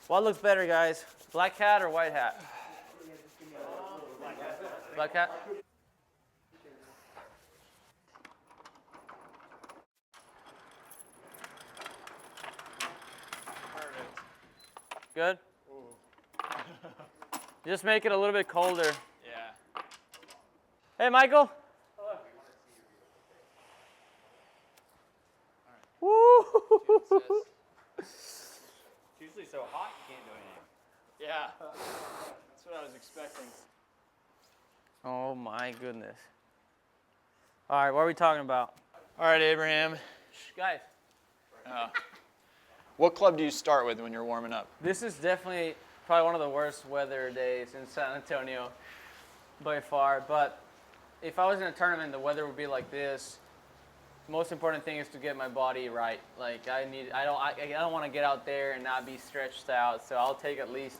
What looks better, guys? Black hat or white hat? Black hat? Perfect. Good? Just make it a little bit colder. Yeah. Hey, Michael. Woo! It's usually so hot you can't do anything. Yeah. That's what I was expecting. Oh my goodness. All right, what are we talking about? All right, Abraham. Shh, guys, What club do you start with when you're warming up? this is definitely probably one of the worst weather days in San Antonio by far. But if I was in a tournament, the weather would be like this. Most important thing is to get my body right. Like I don't want to get out there and not be stretched out. So I'll take at least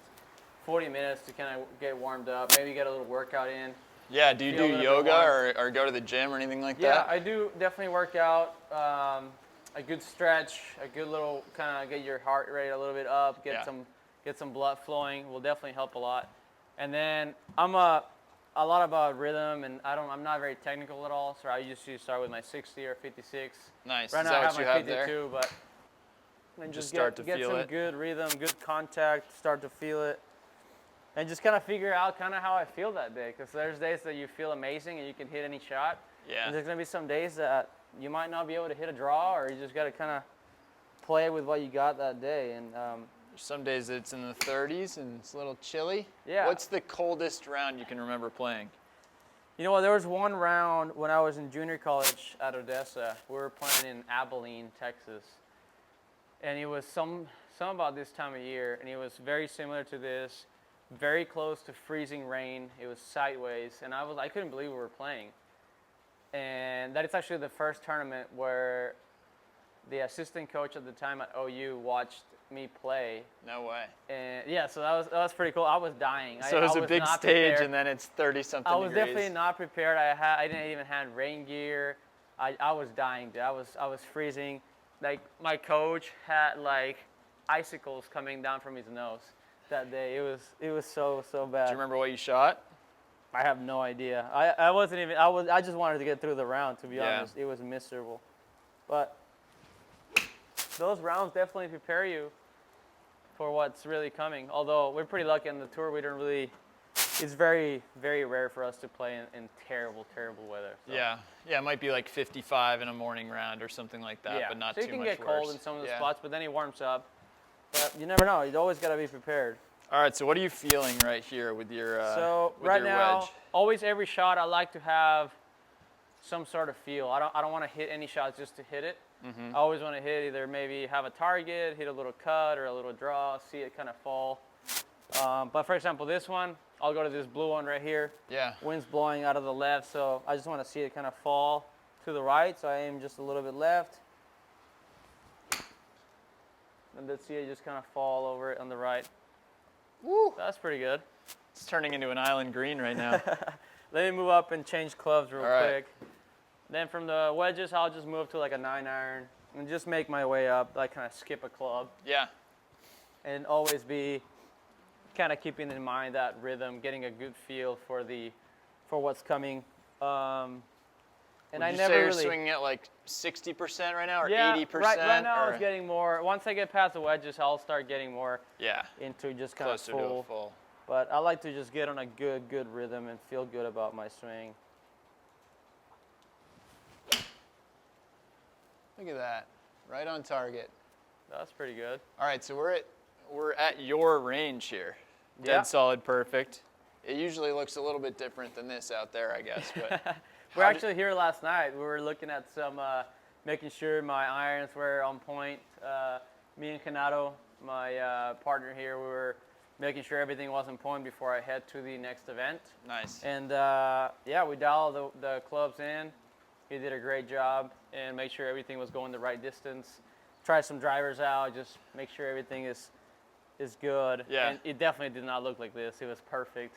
40 minutes to kind of get warmed up. Maybe get a little workout in. Yeah, do you Feel a do little bit yoga or go to the gym or anything like Yeah, that? I do definitely work out. A good stretch, a good little kind of get your heart rate a little bit up, get some blood flowing will definitely help a lot. And then I'm a lot about rhythm, and I'm not very technical at all, so I usually start with my 60 or 56. Nice. Right Is now that I what have you my have 52, there? but then Just just start to get feel some it. good rhythm, good contact, start to feel it. And just kind of figure out kind of how I feel that day, because there's days that you feel amazing and you can hit any shot. Yeah. And there's going to be some days that you might not be able to hit a draw, or you just got to kind of play with what you got that day. And Some days it's in the 30s and it's a little chilly. Yeah. What's the coldest round you can remember playing? you know what? There was one round when I was in junior college at Odessa. We were playing in Abilene, Texas, and it was some about this time of year, and it was very similar to this. Very close to freezing rain. It was sideways, and I couldn't believe we were playing. And that is actually the first tournament where the assistant coach at the time at OU watched me play. No way. And yeah, so that was pretty cool. I was dying. So it was I a big not stage, prepared. and then it's 30-something I was degrees. definitely not prepared. I didn't even have rain gear. I was dying, dude. I was freezing. Like my coach had like icicles coming down from his nose that day. It was so bad. Do you remember what you shot? I have no idea. I just wanted to get through the round, to be honest. It was miserable. But those rounds definitely prepare you for what's really coming. Although we're pretty lucky on the tour, it's very, very rare for us to play in terrible weather. So. Yeah, it might be like 55 in a morning round or something like that, but not too much worse. So you can get cold in some of the spots, but then it warms up. But you never know. You always got to be prepared. All right, so what are you feeling right here with your right your now, wedge? always every shot I like to have some sort of feel. I don't want to hit any shots just to hit it. Mm-hmm. I always want to hit either maybe have a target, hit a little cut or a little draw, see it kind of fall. But for example, this one, I'll go to this blue one right here. Yeah. Wind's blowing out of the left, so I just want to see it kind of fall to the right. So I aim just a little bit left. And let's see it just kind of fall over it on the right. Woo! That's pretty good. It's turning into an island green right now. Let me move up and change clubs real All right. quick. Then from the wedges, I'll just move to like a 9-iron and just make my way up, like kind of skip a club. Yeah. And always be kind of keeping in mind that rhythm, getting a good feel for what's coming. And Would I you never say you're really swinging at like 60% right now, or yeah, 80%? right now or? it's getting more. Once I get past the wedges, I'll start getting more into just kind closer of to a full. But I like to just get on a good rhythm and feel good about my swing. Look at that, right on target. That's pretty good. All right, so we're at your range here. Dead Yeah. solid, perfect. It usually looks a little bit different than this out there, I guess. But We're actually here last night. We were looking at some, making sure my irons were on point. Me and Canato, my partner here, we were making sure everything was on point before I head to the next event. Nice. And yeah, we dialed the clubs in. He did a great job and made sure everything was going the right distance. Tried some drivers out, just make sure everything is good. Yeah. And it definitely did not look like this. It was perfect.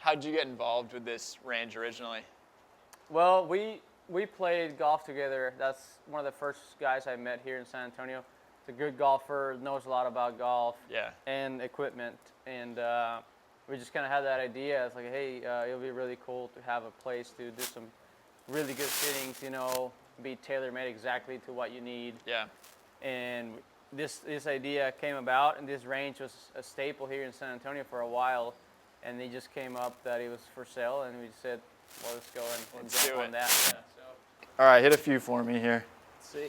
How'd you get involved with this range originally? Well, we played golf together. That's one of the first guys I met here in San Antonio a good golfer, knows a lot about golf Yeah. and equipment, and we just kind of had that idea. It's like, hey, it'll be really cool to have a place to do some really good fittings, you know, be tailor-made exactly to what you need. Yeah. And this idea came about, and this range was a staple here in San Antonio for a while, and they just came up that it was for sale, and we said, well, let's go and Let's jump do on it. that. Yeah, so All right, hit a few for me here. let's see.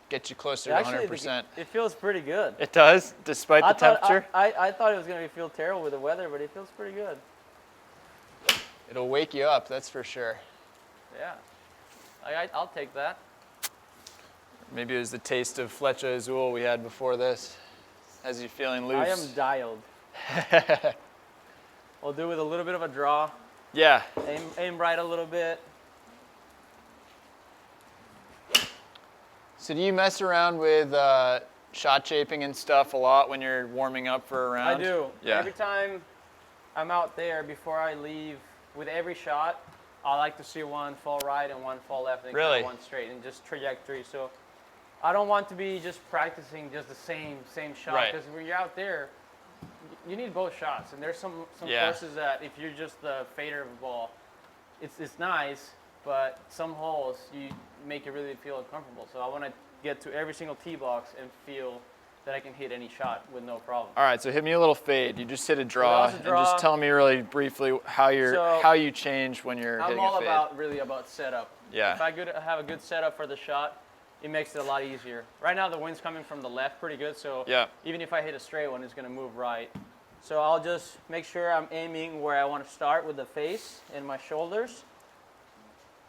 Get you closer to Actually, 100%. it feels pretty good. It does, despite the temperature. I thought it was going to feel terrible with the weather, but it feels pretty good. It'll wake you up, that's for sure. Yeah, I'll take that. Maybe it was the taste of Flecha Azul we had before this. Has you feeling loose? I am dialed. We'll do with a little bit of a draw. Yeah. Aim right a little bit. So do you mess around with shot shaping and stuff a lot when you're warming up for a round? I do. Yeah. Every time I'm out there, before I leave, with every shot, I like to see one fall right and one fall left and Really? one straight, and just trajectory. So I don't want to be just practicing just the same shot, Right. because when you're out there, you need both shots. And there's some Yeah. courses that if you're just the fader of a ball, it's nice, but some holes you make it really feel uncomfortable. So I want to get to every single tee box and feel that I can hit any shot with no problem. All right, so hit me a little fade. You just hit a draw, that was a draw. and just tell me really briefly how you change when you're I'm hitting all a fade. about setup. Yeah. If I have a good setup for the shot, it makes it a lot easier. Right now the wind's coming from the left pretty good, so Yeah. even if I hit a straight one, it's gonna move right. So I'll just make sure I'm aiming where I want to start with the face and my shoulders.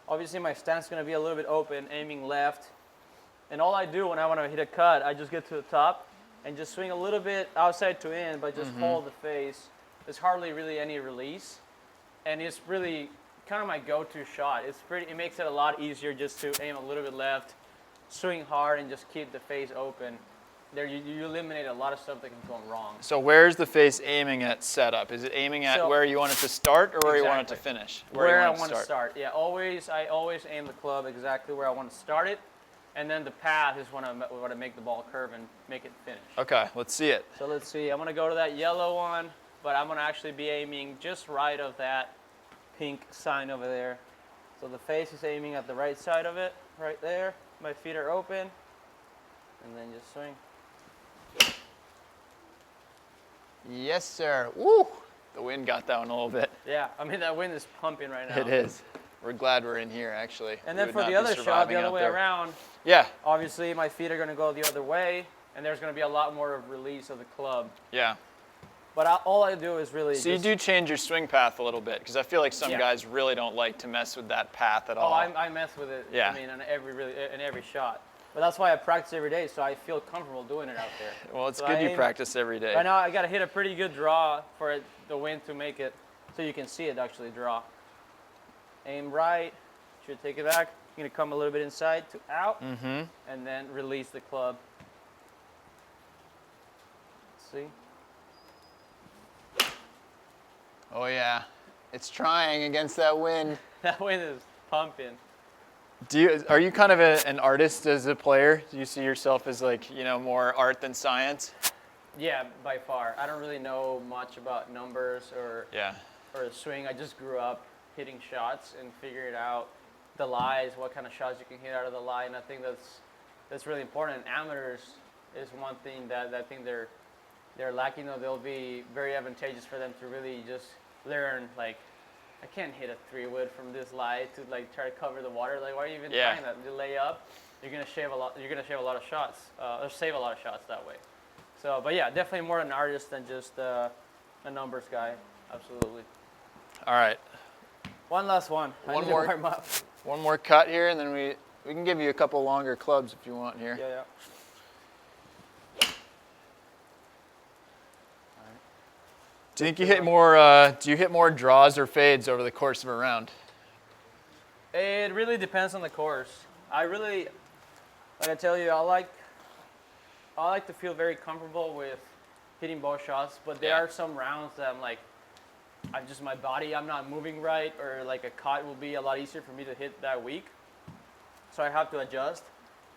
Obviously my stance is gonna be a little bit open, aiming left. And all I do when I want to hit a cut, I just get to the top and just swing a little bit outside to in, but just hold the face. There's hardly really any release, and it's really kind of my go-to shot. It makes it a lot easier just to aim a little bit left, swing hard, and just keep the face open. There, you eliminate a lot of stuff that can go wrong. So where's the face aiming at setup? Is it aiming at where you want it to start or where you want it to finish? Where I want to start. Yeah, I always aim the club exactly where I want to start it, and then the path is when I want to make the ball curve and make it finish. Okay, let's see it. So let's see. I'm going to go to that yellow one, but I'm going to actually be aiming just right of that pink sign over there. So the face is aiming at the right side of it, right there. My feet are open, and then just swing. Yes, sir. Woo! The wind got that one a little bit. Yeah, I mean that wind is pumping right now. It is. We're glad we're in here, actually. And We then would for not the be other shot, surviving the other out way there. around, Yeah, obviously my feet are going to go the other way, and there's going to be a lot more of release of the club. yeah. But all I do is really So you do change your swing path a little bit, because I feel like some Yeah. guys really don't like to mess with that path at all. Oh, I mess with it. Yeah. I mean, in every shot. But that's why I practice every day, so I feel comfortable doing it out there. Well, it's So good I you aim- practice every day. Right now, I got to hit a pretty good draw for the wind to make it, so you can see it actually draw. Aim right, should take it back. You're gonna come a little bit inside to out, and then release the club. Let's see. Oh yeah, it's trying against that wind. That wind is pumping. Are you kind of an artist as a player? Do you see yourself as like, more art than science? Yeah, by far. I don't really know much about numbers or Yeah. the swing. I just grew up hitting shots and figured out the lies, what kind of shots you can hit out of the lie, and I think that's really important. And amateurs is one thing that I think they're lacking. They'll be very advantageous for them to really just learn, like, I can't hit a 3-wood from this lie to like try to cover the water. Like, why are you even trying that? You lay up, you're gonna shave a lot of shots, or save a lot of shots that way. So, but yeah, definitely more an artist than just a numbers guy. Absolutely. All right. One last one. I need to warm up. One more cut here, and then we can give you a couple longer clubs if you want here. Yeah. Do you think you hit more? Do you hit more draws or fades over the course of a round? It really depends on the course. I really, like I tell you, I like to feel very comfortable with hitting both shots, but there are some rounds that I'm like, I'm not moving right, or like a cut will be a lot easier for me to hit that week. So I have to adjust.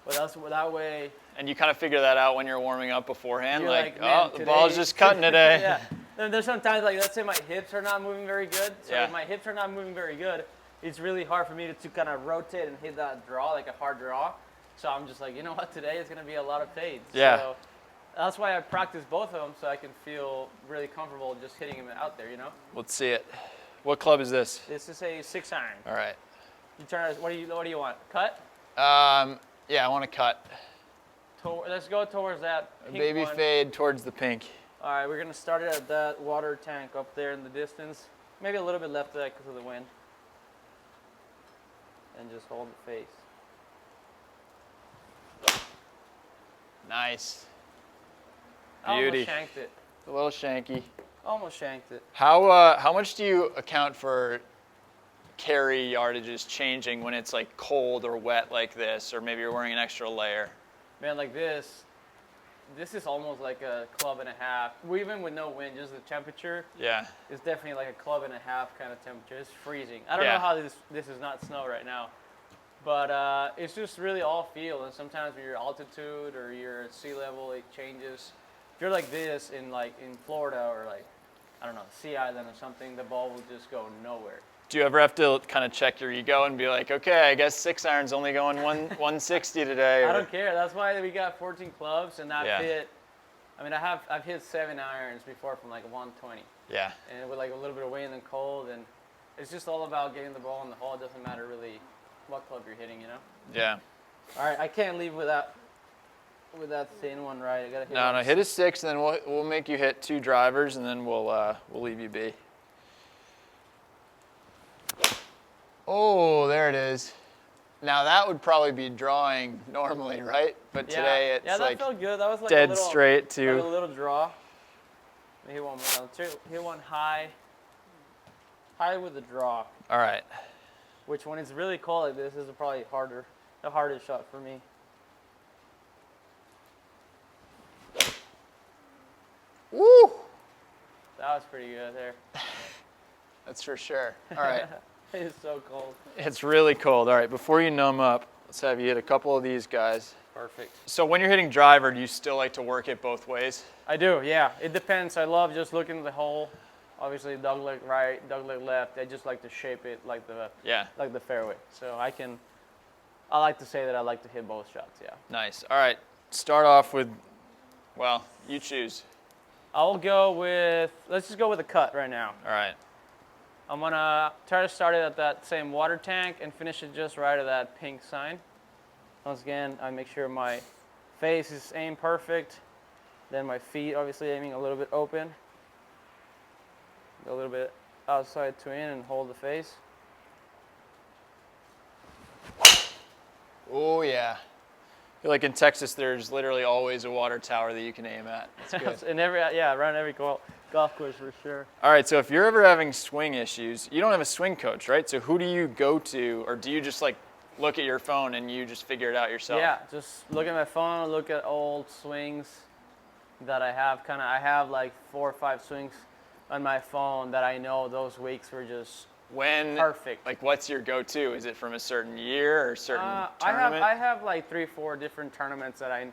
But that way. And you kind of figure that out when you're warming up beforehand, You're like, man, oh, the ball's just cutting today. Yeah. Then there's sometimes, like, let's say my hips are not moving very good. So Yeah. if my hips are not moving very good, it's really hard for me to kind of rotate and hit that draw, like a hard draw. So I'm just like, you know what, today is going to be a lot of fades. Yeah. So that's why I practice both of them, so I can feel really comfortable just hitting them out there, you know? Let's see it. What club is this? This is a 6-iron. All right. You turn. What do you want? Cut? Yeah, I want to cut. Let's go towards that A pink baby one. fade towards the pink. All right, we're gonna start it at that water tank up there in the distance. Maybe a little bit left of that because of the wind. And just hold the face. Nice. I Beauty. almost shanked it. A little shanky. Almost shanked it. How much do you account for carry yardages changing when it's like cold or wet like this, or maybe you're wearing an extra layer? Man, like this is almost like a club and a half. Even with no wind, just the temperature. Yeah. It's definitely like a club and a half kind of temperature. It's freezing. I don't Yeah. know how this is not snow right now. But it's just really all feel, and sometimes when your altitude or your sea level, it changes. If you're like this in Florida or like, I don't know, Sea Island or something, the ball will just go nowhere. Do you ever have to kind of check your ego and be like, okay, I guess 6-iron's only going 160 today? Or... I don't care. That's why we got 14 clubs, and I've Yeah. hit. I mean, I've hit 7 irons before from like 120, Yeah. and with like a little bit of wind and cold, and it's just all about getting the ball in the hole. It doesn't matter really what club you're hitting, you know. Yeah. All right, I can't leave with that thin one, right? I gotta hit. No, hit a 6, and then we'll make you hit 2 drivers, and then we'll leave you be. Oh, there it is. Now that would probably be drawing normally, right? But today it's that like felt good. That was like dead a little, straight like to. a little draw. Hit one more. Hit one high with the draw. All right. Which when it's really cold like this is probably the hardest shot for me. Woo! That was pretty good there. That's for sure. All right. It's so cold. It's really cold. All right, before you numb up, let's have you hit a couple of these guys. Perfect. So when you're hitting driver, do you still like to work it both ways? I do, yeah. It depends. I love just looking at the hole. Obviously, dogleg right, dogleg left. I just like to shape it like the fairway. So I like to say that I like to hit both shots, yeah. Nice. All right, start off with, well, you choose. I'll go with, let's just go with a cut right now. All right. I'm gonna try to start it at that same water tank and finish it just right at that pink sign. Once again, I make sure my face is aimed perfect. Then my feet obviously aiming a little bit open. A little bit outside to in and hold the face. Oh yeah. I feel like in Texas, there's literally always a water tower that you can aim at. That's good. Around every golf course for sure. All right, so if you're ever having swing issues, you don't have a swing coach, right? So who do you go to, or do you just like look at your phone and you just figure it out yourself? Yeah, just look at my phone, look at old swings that I have. I have like 4 or 5 swings on my phone that I know those weeks were just perfect. Like, what's your go-to? Is it from a certain year or a certain tournament? I have like 3 or 4 different tournaments that I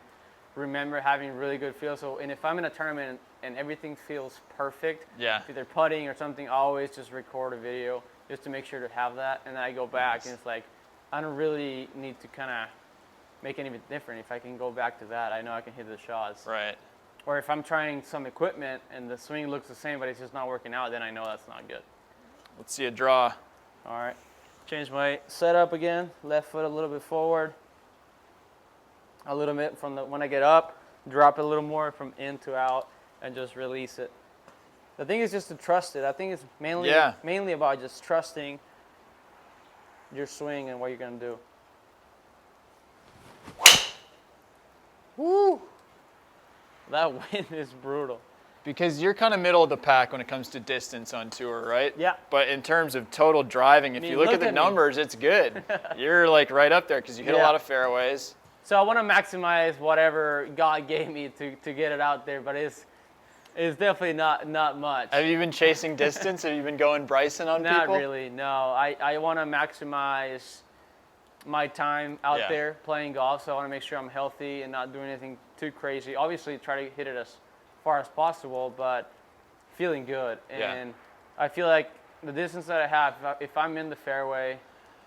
remember having really good feel. So, and if I'm in a tournament and everything feels perfect, Yeah. either putting or something, I always just record a video just to make sure to have that. And then I go back and it's like, I don't really need to kind of make anything different. If I can go back to that, I know I can hit the shots. Right. Or if I'm trying some equipment and the swing looks the same, but it's just not working out, then I know that's not good. Let's see a draw. All right. Change my setup again. Left foot a little bit forward. A little bit from when I get up, drop it a little more from in to out, and just release it. The thing is just to trust it. I think it's mainly about just trusting your swing and what you're going to do. Woo! That wind is brutal. Because you're kind of middle of the pack when it comes to distance on tour, right? Yeah. But in terms of total driving, if you look at the numbers, it's good. You're like right up there because you hit a lot of fairways. So I want to maximize whatever God gave me to get it out there, but it's definitely not much. Have you been chasing distance? Have you been going Bryson on people? Not really, no. I want to maximize my time out Yeah. there playing golf, so I want to make sure I'm healthy and not doing anything too crazy. Obviously, try to hit it as far as possible, but feeling good. Yeah. And I feel like the distance that I have, if I'm in the fairway,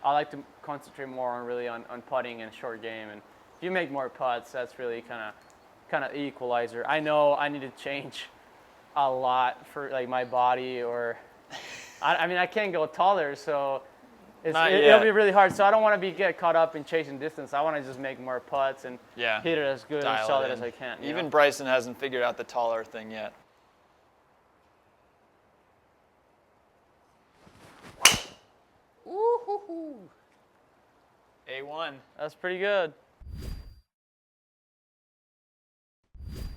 I like to concentrate more on putting and short game. And if you make more putts, that's really kind of equalizer. I know I need to change a lot for like my body, or I mean I can't go taller, so it'll be really hard. So I don't want to get caught up in chasing distance. I want to just make more putts and hit it as good and Dial solid it as in. I can. Even Bryson hasn't figured out the taller thing yet. Woo-hoo-hoo. A1. That's pretty good.